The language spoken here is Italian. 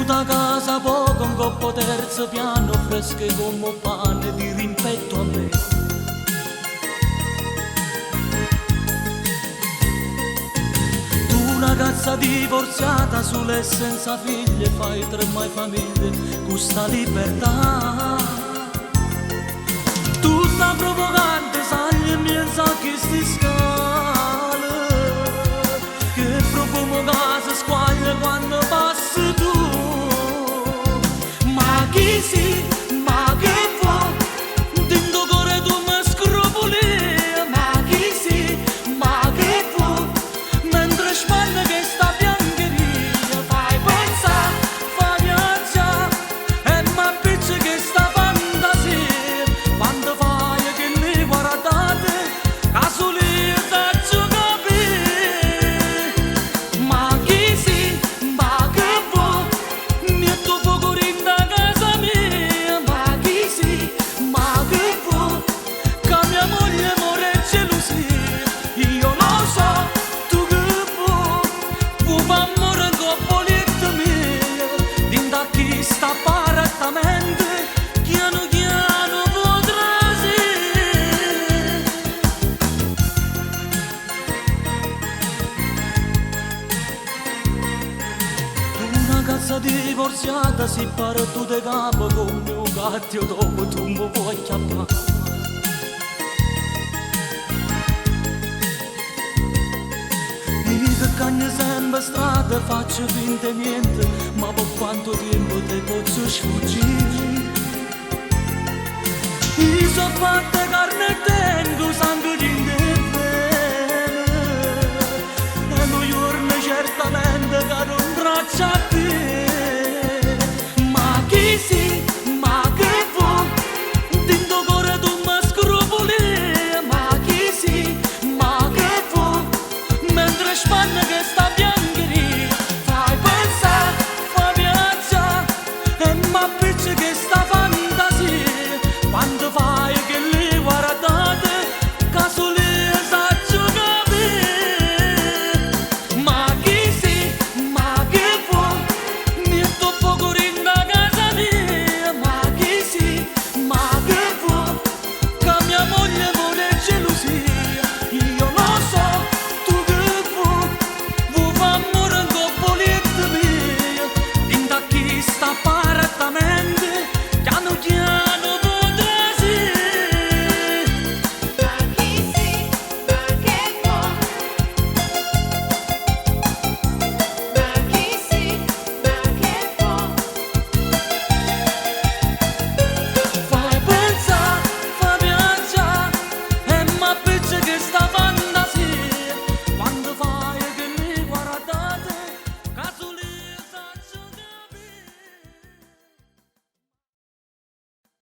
da casa poco, un coppo terzo piano, fresche come pane di rimpetto a me. Tu una ragazza divorziata, sulle senza figlie, fai tre mai famiglie, questa libertà. Tutta provocante, sagli e miei sacchi sti scale, che profumo casa squaglia quando passi tu. Ma chi si, ma che fa, dentro cuore tu mi scrupoli. Ma chi si, ma che fa, mentre spanne che sta biancheria, fai pensare, fai viaggiare, e ma picce che sta fantasia, quando fai che li guardate, caso li faccio capire. Ma chi si, ma che fa, metto fuoco rinda casa mia. Ma chi si, ma che fa, che mia moglie muore gelosia. Io lo so, tu che vuoi fa morire in coppoletto mia, dinda chi sta apparatamente, piano piano potrà essere. Una casa divorziata si pare tu de capo come un gatto dopo tu mi vuoi chiappare. Io che cagno sempre strada, faccio finta niente, ma per quanto tempo te posso sfuggire? Io so fatta carne e tengo sangue di bene, e lo giorno certamente che non traccia a te. Ma chi si, ma che fa, dentro cuore tu mi scrupoli. Ma chi si, ma che fa, mentre spanne che sta biancheria, fai pensare, fai viaggiare, e ma picce che sta